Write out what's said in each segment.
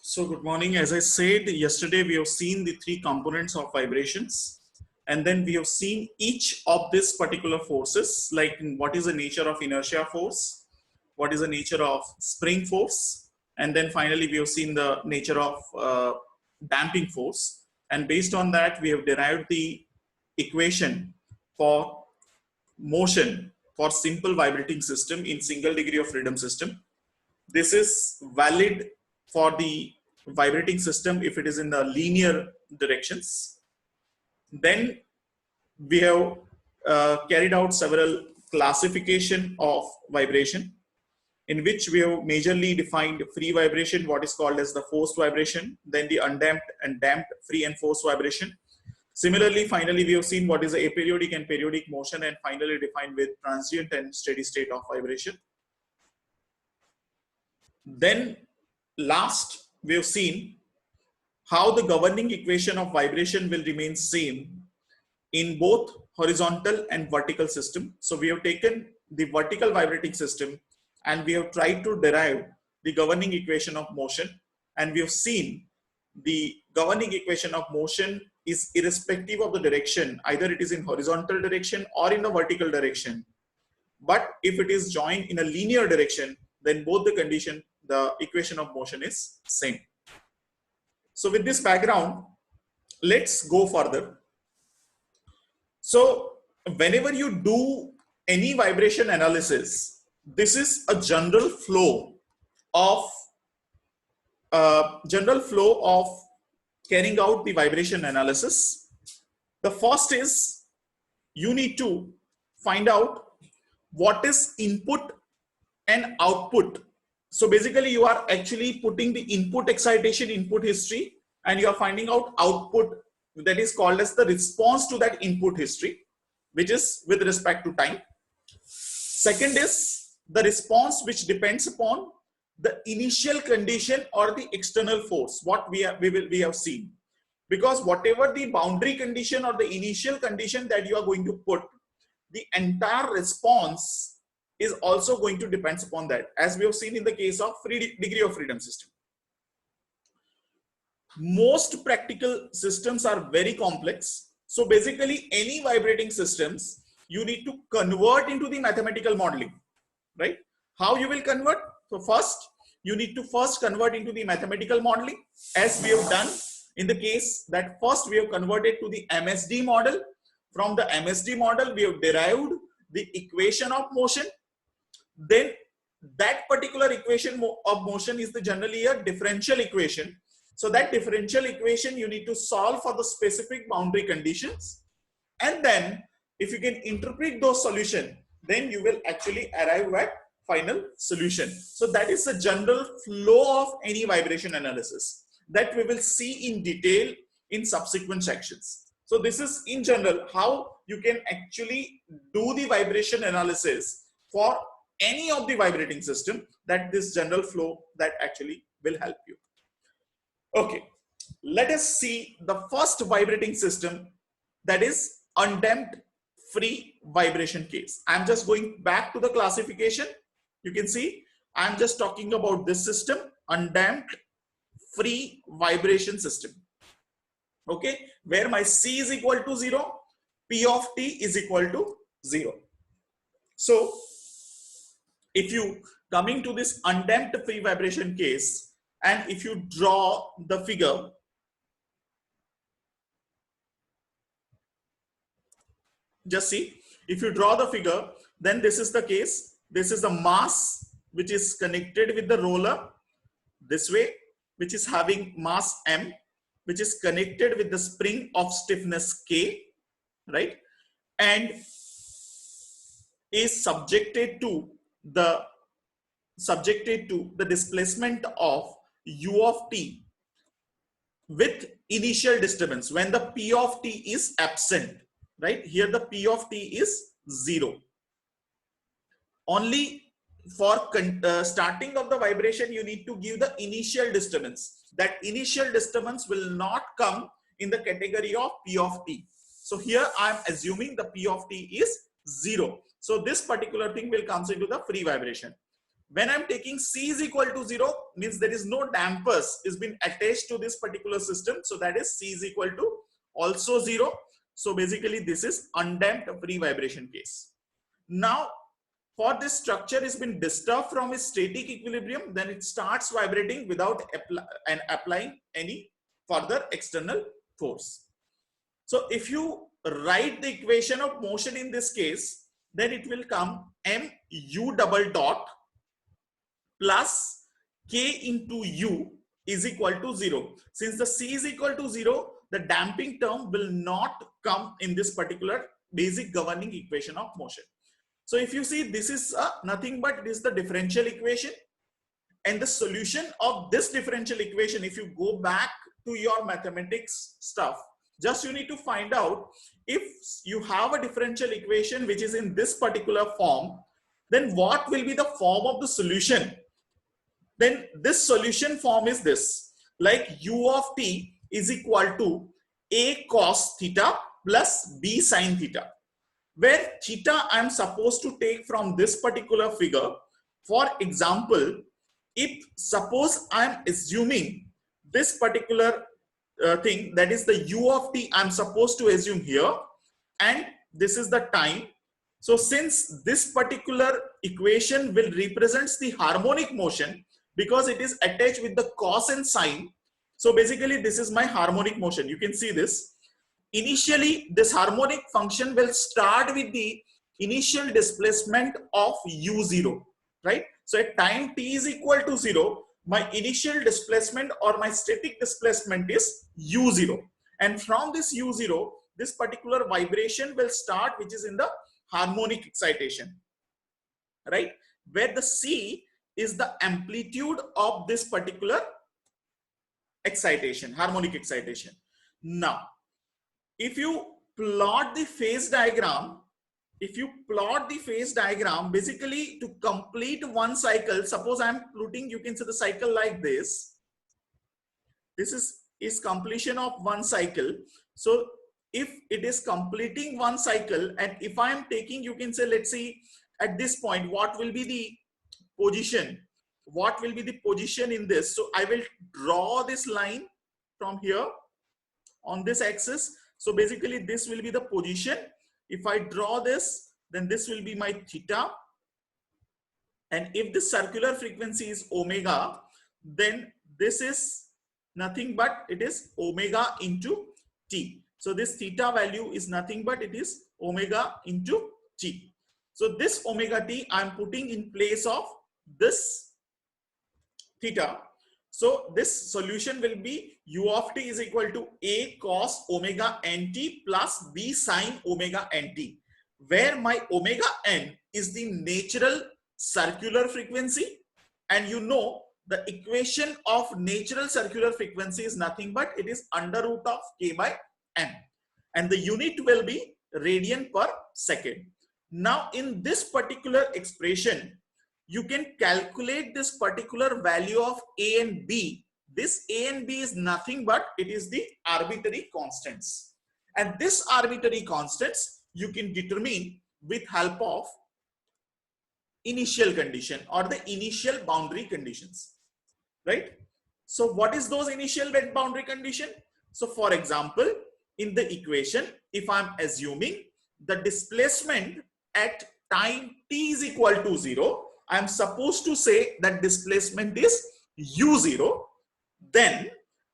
So good morning. As I said yesterday, we have seen the three components of vibrations, and then we have seen each of these particular forces, like what is the nature of inertia force, what is the nature of spring force, and then finally we have seen the nature of damping force. And based on that, we have derived the equation for motion for simple vibrating system in single degree of freedom system. This is valid for the vibrating system if it is in the linear directions. Then we have carried out several classification of vibration, in which we have majorly defined free vibration, what is called as the forced vibration, then the undamped and damped free and forced vibration. Similarly, finally, we have seen what is the aperiodic and periodic motion, and finally defined with transient and steady state of vibration. Then last, we have seen how the governing equation of vibration will remain same in both horizontal and vertical system. So we have taken the vertical vibrating system and we have tried to derive the governing equation of motion, and we have seen the governing equation of motion is irrespective of the direction, either it is in horizontal direction or in the vertical direction. But if it is joined in a linear direction, then both the condition, the equation of motion is same. So with this background, let's go further. So whenever you do any vibration analysis, this is a general flow of carrying out the vibration analysis. The first is you need to find out what is input and output. So basically you are actually putting the input excitation, input history, and you are finding out output, that is called as the response to that input history, which is with respect to time. Second is the response, which depends upon the initial condition or the external force, what we have seen. Because whatever the boundary condition or the initial condition that you are going to put, the entire response is also going to depend upon that, as we have seen in the case of degree of freedom system. Most practical systems are very complex. So basically any vibrating systems, you need to convert into the mathematical modeling, right? How you will convert? So first, you need to convert into the mathematical modeling, as we have done in the case that first we have converted to the MSD model. From the MSD model, we have derived the equation of motion. Then that particular equation of motion is generally a differential equation. So that differential equation you need to solve for the specific boundary conditions, and then if you can interpret those solutions, then you will actually arrive at final solution. So that is the general flow of any vibration analysis that we will see in detail in subsequent sections. So this is in general how you can actually do the vibration analysis for any of the vibrating system, that this general flow that actually will help you. Okay, let us see the first vibrating system, that is undamped free vibration case. I'm just going back to the classification. You can see I'm just talking about this system, undamped free vibration system. Okay, where my C is equal to 0, P of T is equal to 0. So if you coming to this undamped free vibration case, and if you draw the figure, just see, if you draw the figure, then this is the case. This is the mass which is connected with the roller this way, which is having mass M, which is connected with the spring of stiffness K, right? And is subjected to the displacement of U of T with initial disturbance when the P of T is absent, right? Here the P of T is 0. Only for starting of the vibration, you need to give the initial disturbance. That initial disturbance will not come in the category of P of T. So here I am assuming the P of T is 0. So this particular thing will come into the free vibration. When I'm taking C is equal to 0, means there is no dampers is been attached to this particular system. So that is C is equal to also 0. So basically this is undamped free vibration case. Now for this structure has been disturbed from its static equilibrium, then it starts vibrating without applying any further external force. So if you write the equation of motion in this case, then it will come mu double dot plus k into u is equal to 0. Since the C is equal to 0, the damping term will not come in this particular basic governing equation of motion. So if you see, this is nothing but it is the differential equation, and the solution of this differential equation, if you go back to your mathematics stuff, just you need to find out if you have a differential equation which is in this particular form, then what will be the form of the solution? Then this solution form is this, like u of t is equal to a cos theta plus b sin theta, where theta I am supposed to take from this particular figure. For example, if suppose I am assuming this particular thing, that is the u of t I am supposed to assume here, and this is the time. So since this particular equation will represents the harmonic motion, because it is attached with the cos and sine, so basically this is my harmonic motion. You can see this. Initially, this harmonic function will start with the initial displacement of u0, right? So at time t is equal to 0, my initial displacement or my static displacement is u0. And from this u0, this particular vibration will start, which is in the harmonic excitation, right? Where the C is the amplitude of this particular excitation, harmonic excitation. Now, if you plot the phase diagram, basically to complete one cycle, suppose I am plotting, you can see the cycle like this. This is completion of one cycle. So if it is completing one cycle, and if I am taking, you can say, let's see at this point, what will be the position? What will be the position in this? So I will draw this line from here on this axis. So basically this will be the position. If I draw this, then this will be my theta. And if the circular frequency is omega, then this is nothing but it is omega into t. So this theta value is nothing but it is omega into t. So this omega t I am putting in place of this theta. So this solution will be u of t is equal to a cos omega nt plus b sin omega nt, where my omega n is the natural circular frequency, and you know the equation of natural circular frequency is nothing but it is under root of k by m, and the unit will be radian per second. Now in this particular expression, you can calculate this particular value of a and b. This a and b is nothing but it is the arbitrary constants, and this arbitrary constants you can determine with help of initial condition or the initial boundary conditions, right? So what is those initial boundary condition? So for example, in the equation, if I'm assuming the displacement at time t is equal to 0, I'm supposed to say that displacement is u0. Then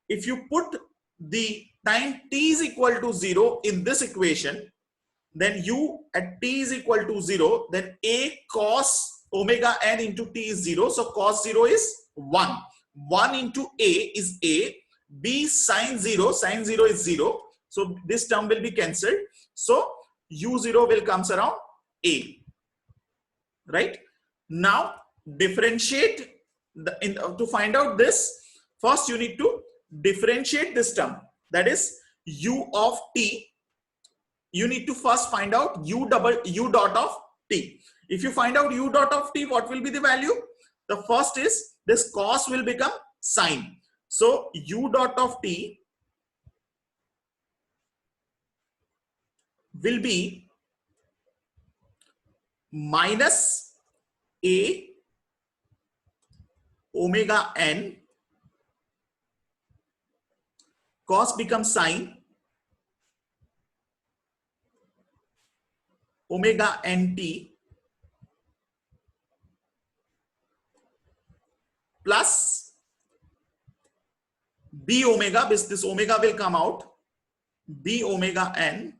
if you put the time t is equal to 0 in this equation, then u at t is equal to 0, then a cos omega n into t is 0. So cos 0 is 1. 1 into a is a. B sin 0 is 0. So this term will be cancelled. So u0 will comes around a. Right? Now differentiate to find out this. First you need to differentiate this term, that is u of t. You need to first find out u dot of t. If you find out u dot of t, what will be the value? The first is this cos will become sine. So u dot of t will be minus a omega n, cos becomes sine omega nt plus b omega, this omega will come out, b omega n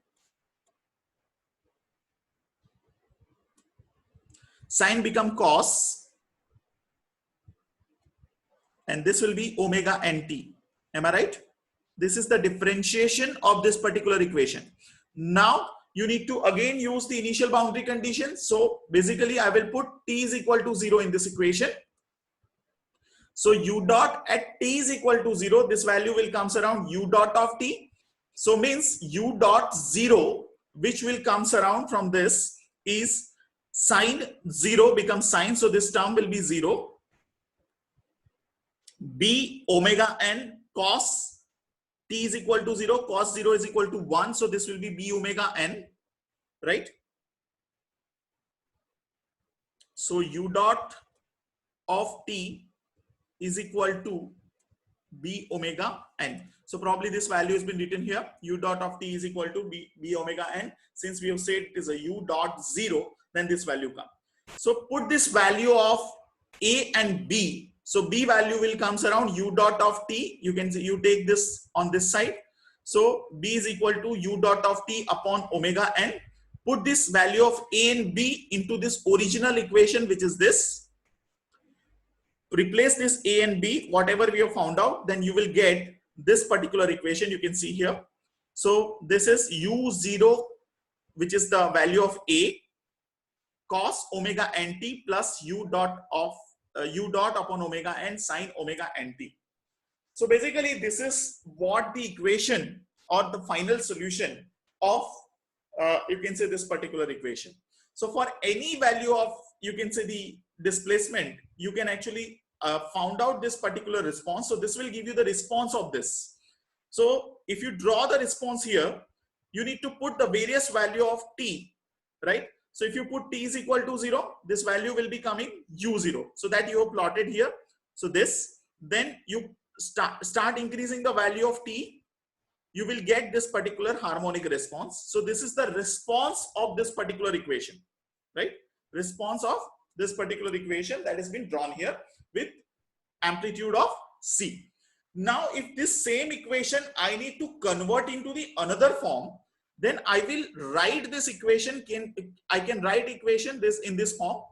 sine become cos, and this will be omega nt. Am I right? This is the differentiation of this particular equation. Now you need to again use the initial boundary condition. So basically I will put t is equal to 0 in this equation. So u dot at t is equal to 0, this value will comes around u dot of t. So means u dot 0, which will comes around from this, is sine 0 becomes sine. So this term will be 0. B omega n cos t is equal to 0, cos 0 is equal to 1. So this will be b omega n, right? So u dot of t is equal to b omega n. So probably this value has been written here. U dot of t is equal to b omega n. Since we have said it is a u dot 0, then this value comes. So put this value of a and b. So b value will comes around u dot of t. You can see, you take this on this side. So b is equal to u dot of t upon omega n. Put this value of a and b into this original equation, which is this. Replace this a and b, whatever we have found out, then you will get this particular equation. You can see here. So this is u0, which is the value of a, cos omega nt plus u dot of u dot upon omega n sine omega nt. So basically this is what the equation or the final solution of you can say this particular equation. So for any value of, you can say, the displacement, you can actually found out this particular response. So this will give you the response of this. So if you draw the response here, you need to put the various value of t, right? So if you put t is equal to 0, this value will be coming u0. So that you have plotted here. So this, then you start increasing the value of t, you will get this particular harmonic response. So this is the response of this particular equation, right? Response of this particular equation that has been drawn here with amplitude of c. Now if this same equation I need to convert into the another form, then I will write this equation. I can write equation this in this form.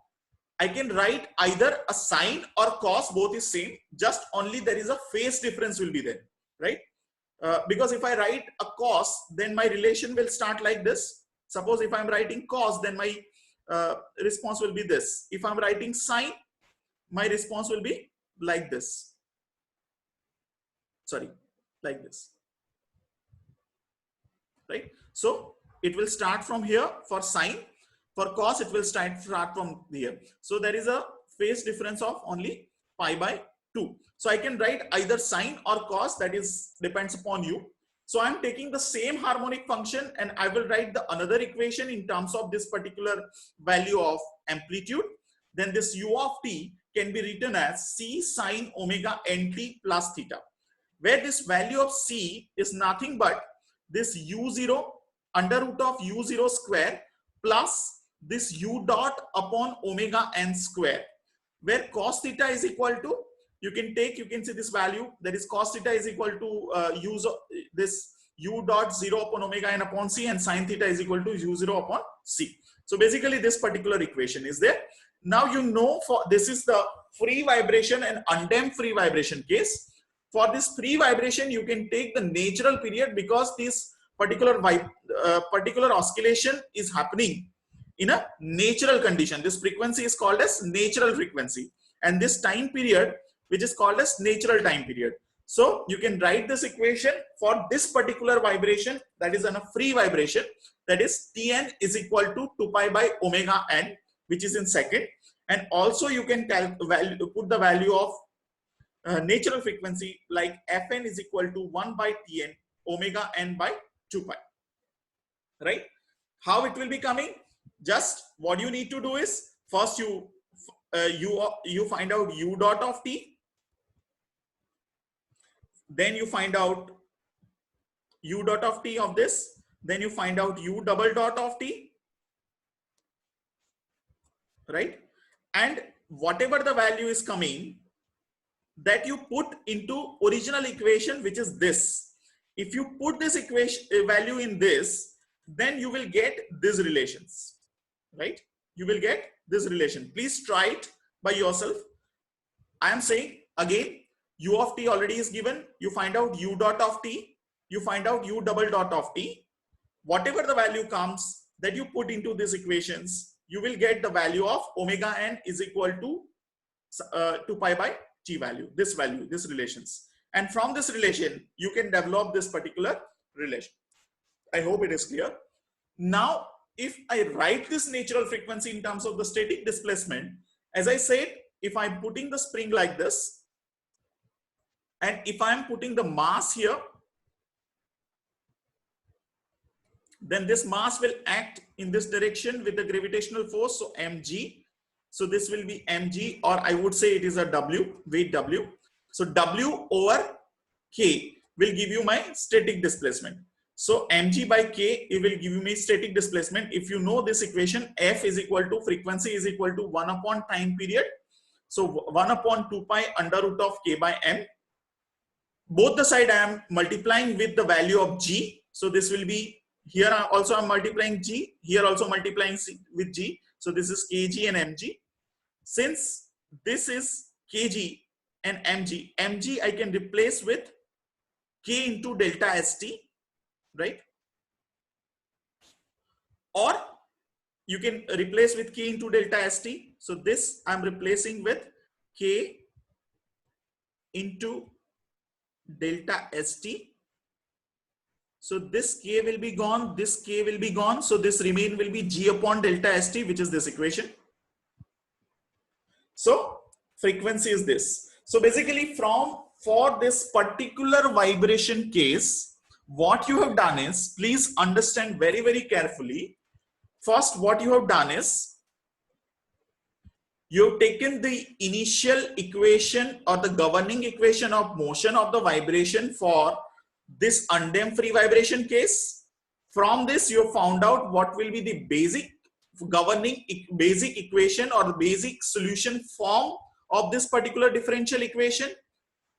I can write either a sine or cos, both is same, just only there is a phase difference will be there, right? Because if I write a cos, then my relation will start like this. Suppose if I'm writing cos, then my response will be this. If I'm writing sine, my response will be like this. Sorry, like this, right? So it will start from here for sine. For cos, it will start from here. So there is a phase difference of only pi by 2. So I can write either sine or cos, that is depends upon you. So I'm taking the same harmonic function and I will write the another equation in terms of this particular value of amplitude. Then this u of t can be written as c sine omega nt plus theta, where this value of c is nothing but this u0 under root of u0 square plus this u dot upon omega n square, where cos theta is equal to, you can see this value, that is cos theta is equal to this u dot 0 upon omega n upon c, and sin theta is equal to u0 upon c. So basically this particular equation is there. Now you know, for this is the free vibration and undamped free vibration case. For this free vibration, you can take the natural period, because this particular oscillation is happening in a natural condition. This frequency is called as natural frequency, and this time period, which is called as natural time period. So you can write this equation for this particular vibration, that is on a free vibration, that is Tn is equal to 2 pi by omega n, which is in second. And also you can put the value of natural frequency, like Fn is equal to 1 by Tn omega n by 2 pi, right? How it will be coming? Just what you need to do is, first you find out u dot of t, then you find out u dot of t of this, then you find out u double dot of t, right? And whatever the value is coming, that you put into original equation, which is this. If you put this equation value in this, then you will get these relations, right? You will get this relation. Please try it by yourself. I am saying again, u of t already is given. You find out u dot of t, you find out u double dot of t. Whatever the value comes that you put into these equations, you will get the value of omega n is equal to 2 pi by t value, this relations. And from this relation, you can develop this particular relation. I hope it is clear. Now, if I write this natural frequency in terms of the static displacement, as I said, if I'm putting the spring like this, and if I'm putting the mass here, then this mass will act in this direction with the gravitational force, so mg. So this will be mg, or I would say it is a w, weight w. So w over k will give you my static displacement. So mg by k, it will give you my static displacement. If you know this equation, f is equal to frequency is equal to 1 upon time period. So 1 upon 2 pi under root of k by m. Both the side I am multiplying with the value of g. So this will be, here also I'm multiplying g, here also multiplying with g. So this is kg and mg. Since this is kg and mg, mg I can replace with k into delta st, right? Or you can replace with k into delta st. So this I'm replacing with k into delta st. So this k will be gone, this k will be gone. So this remain will be g upon delta st, which is this equation. So frequency is this. So basically for this particular vibration case, what you have done is, please understand very, very carefully. First, what you have done is, you have taken the initial equation or the governing equation of motion of the vibration for this undamped free vibration case. From this, you have found out what will be the basic governing basic equation or the basic solution form of this particular differential equation.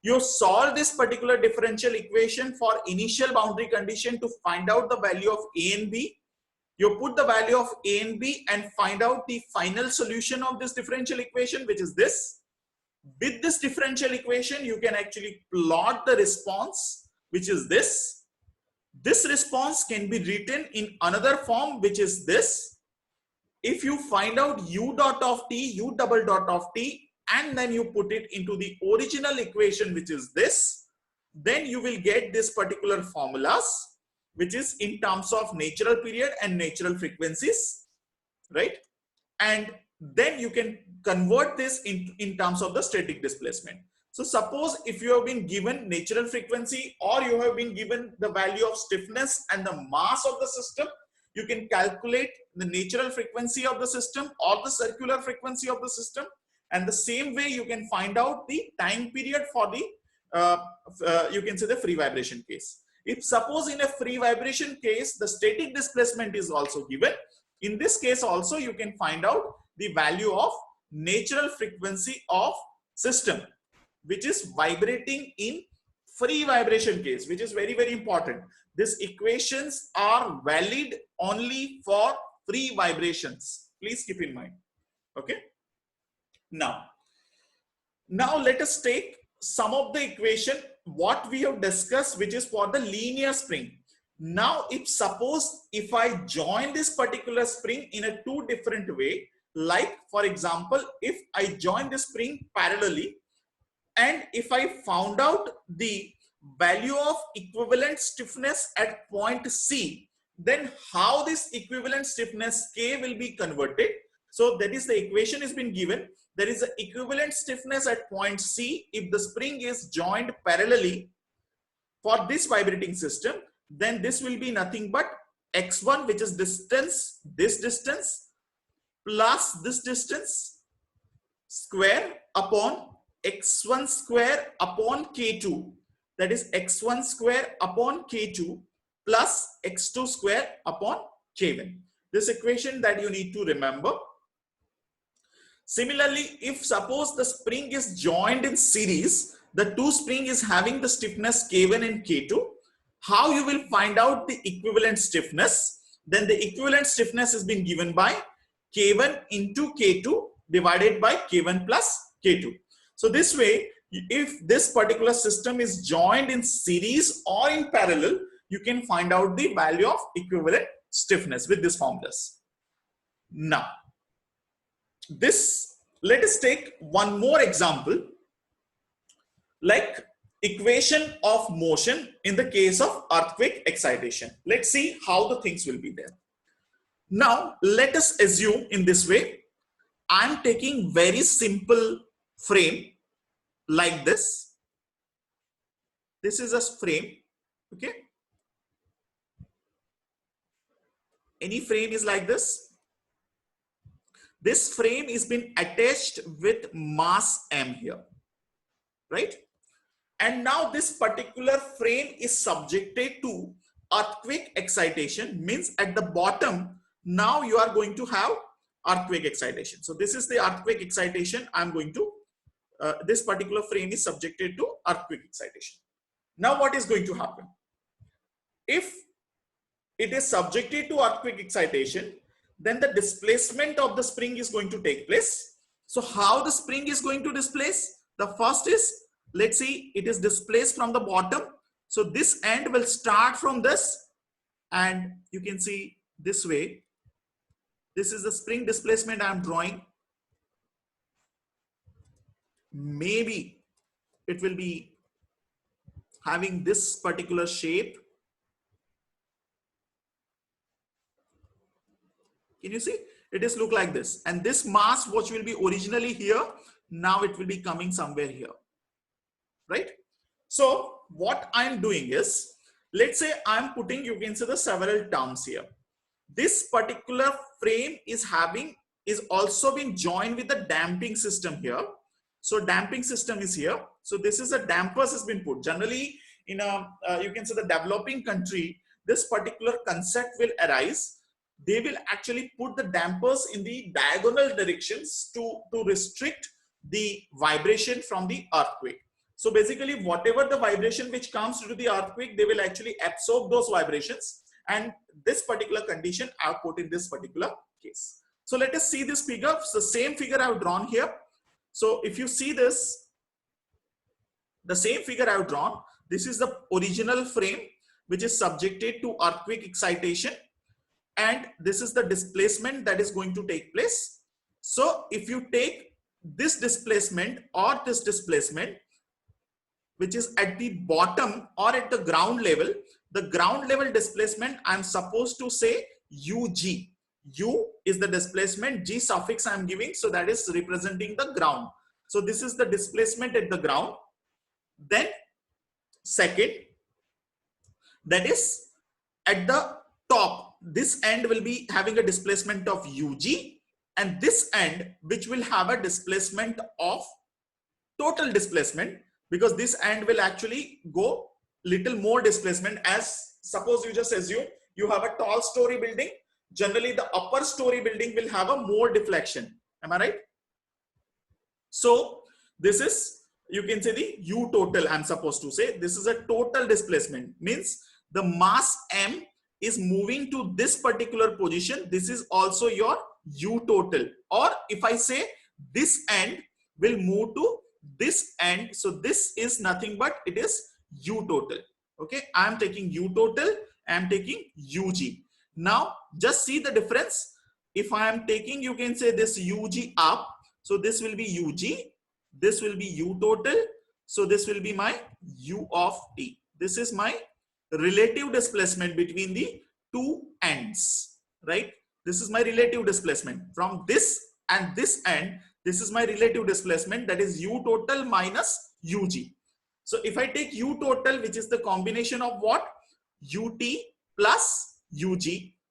You solve this particular differential equation for initial boundary condition to find out the value of a and b. You put the value of a and b and find out the final solution of this differential equation, which is this. With this differential equation, you can actually plot the response, which is this. This response can be written in another form, which is this. If you find out u dot of t, u double dot of t, and then you put it into the original equation, which is this, then you will get this particular formulas, which is in terms of natural period and natural frequencies, right? And then you can convert this in terms of the static displacement. So suppose if you have been given natural frequency, or you have been given the value of stiffness and the mass of the system, you can calculate the natural frequency of the system or the circular frequency of the system. And the same way you can find out the time period for the, you can say the free vibration case. If suppose in a free vibration case, the static displacement is also given, in this case also you can find out the value of natural frequency of system, which is vibrating in free vibration case, which is very, very important. These equations are valid only for free vibrations. Please keep in mind. Okay. Now let us take some of the equation what we have discussed, which is for the linear spring. Now, if suppose if I join this particular spring in a two different way, like for example, if I join the spring parallelly, and if I found out the value of equivalent stiffness at point C, then how this equivalent stiffness K will be converted. So that is the equation has been given. There is an equivalent stiffness at point C if the spring is joined parallelly for this vibrating system. Then this will be nothing but x1, which is distance, this distance plus this distance square upon x1 square upon k2. that is x1 square upon k2 plus x2 square upon k1. This equation that you need to remember. Similarly, if suppose the spring is joined in series, the two spring is having the stiffness K1 and K2, how you will find out the equivalent stiffness? Then the equivalent stiffness has been given by K1 into K2 divided by K1 plus K2. So this way, if this particular system is joined in series or in parallel, you can find out the value of equivalent stiffness with this formulas. Now, let us take one more example, like equation of motion in the case of earthquake excitation. Let's see how the things will be there. Now let us assume in this way, I'm taking very simple frame like this. This is a frame, okay? Any frame is like this. This frame is been attached with mass M here, right? And now this particular frame is subjected to earthquake excitation, means at the bottom, now you are going to have earthquake excitation. So this is the earthquake excitation. I'm going to, this particular frame is subjected to earthquake excitation. Now what is going to happen? If it is subjected to earthquake excitation, then the displacement of the spring is going to take place. So how the spring is going to displace? The first is, let's see, it is displaced from the bottom. So this end will start from this, and you can see this way. This is the spring displacement I am drawing. Maybe it will be having this particular shape. Can you see? It is look like this. And this mass, which will be originally here, now it will be coming somewhere here. Right? So what I'm doing is, let's say I'm putting, you can see the several terms here. This particular frame is also being joined with the damping system here. So damping system is here. So this is a dampers has been put. Generally in a, you can say the developing country, this particular concept will arise. They will actually put the dampers in the diagonal directions to restrict the vibration from the earthquake. So basically whatever the vibration which comes to the earthquake, they will actually absorb those vibrations, and this particular condition I have put in this particular case. So let us see this figure. So the same figure I have drawn here. So if you see this, the same figure I have drawn, this is the original frame which is subjected to earthquake excitation, and this is the displacement that is going to take place. So if you take this displacement or this displacement, which is at the bottom or at the ground level, the ground level displacement, I'm supposed to say UG. U is the displacement, G suffix I'm giving, so that is representing the ground. So this is the displacement at the ground. Then second, that is at the top, this end will be having a displacement of UG, and this end which will have a displacement of total displacement, because this end will actually go little more displacement. As suppose you just assume you have a tall story building, generally the upper story building will have a more deflection. Am I right? So this is, you can say the U total, I'm supposed to say this is a total displacement, means the mass M is moving to this particular position. This is also your U total, or if I say this end will move to this end, so this is nothing but it is U total. Okay, I am taking U total, I am taking UG. Now just see the difference. If I am taking, you can say this UG up, so this will be UG, this will be U total, so this will be my U of T. This is my relative displacement between the two ends, right? This is my relative displacement from this and this end. This is my relative displacement, that is U total minus UG. So if I take U total, which is the combination of what? UT plus UG.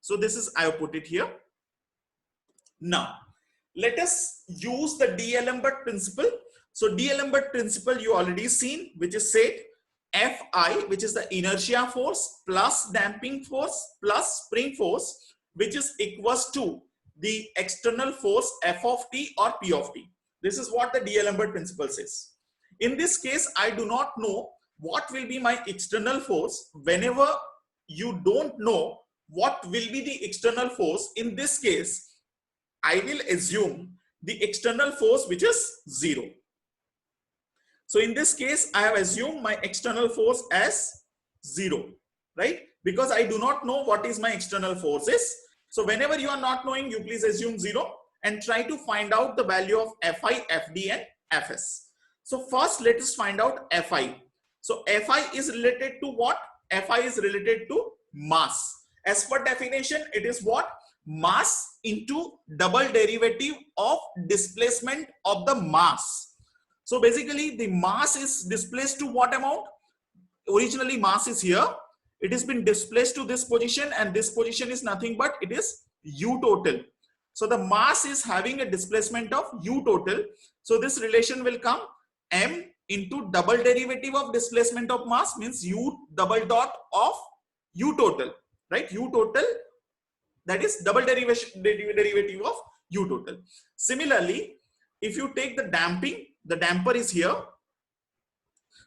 So this is, I have put it here. Now let us use the D'Alembert principle. So D'Alembert principle you already seen, which is said Fi, which is the inertia force plus damping force plus spring force, which is equals to the external force F of t or P of t. This is what the D'Alembert principle says. In this case, I do not know what will be my external force. Whenever you don't know what will be the external force, in this case, I will assume the external force which is 0. So in this case, I have assumed my external force as 0, right? Because I do not know what is my external force is. So whenever you are not knowing, you please assume 0 and try to find out the value of Fi, Fd and Fs. So first let us find out Fi. So Fi is related to what? Fi is related to mass. As per definition, it is what? Mass into double derivative of displacement of the mass. So basically the mass is displaced to what amount? Originally mass is here. It has been displaced to this position, and this position is nothing but it is U total. So the mass is having a displacement of U total. So this relation will come M into double derivative of displacement of mass, means U double dot of U total, right? U total, that is double derivative of U total. Similarly, if you take the damping, the damper is here.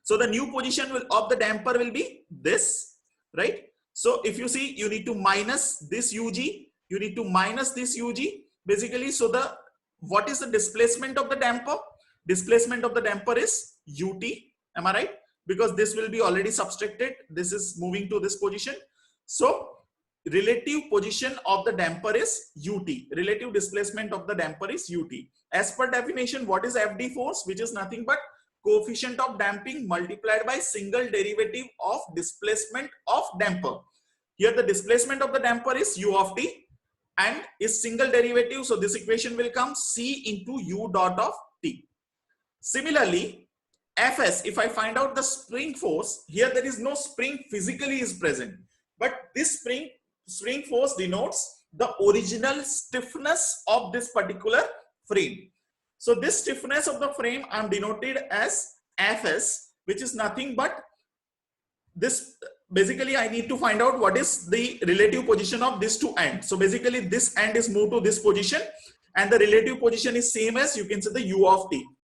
So the new position of the damper will be this, right? So if you see, you need to minus this UG, you need to minus this UG, basically. So the what is the displacement of the damper? Displacement of the damper is UT, am I right? Because this will be already subtracted. This is moving to this position. So relative position of the damper is UT. Relative displacement of the damper is UT. As per definition, what is FD force? Which is nothing but coefficient of damping multiplied by single derivative of displacement of damper. Here the displacement of the damper is U of t and is single derivative. So this equation will come C into U dot of t. Similarly, Fs, if I find out the spring force, here there is no spring physically is present, but this spring force denotes the original stiffness of this particular frame. So this stiffness of the frame I am denoted as Fs, which is nothing but this. Basically, I need to find out what is the relative position of these two ends. So basically, this end is moved to this position, and the relative position is same as, you can say, the U of t.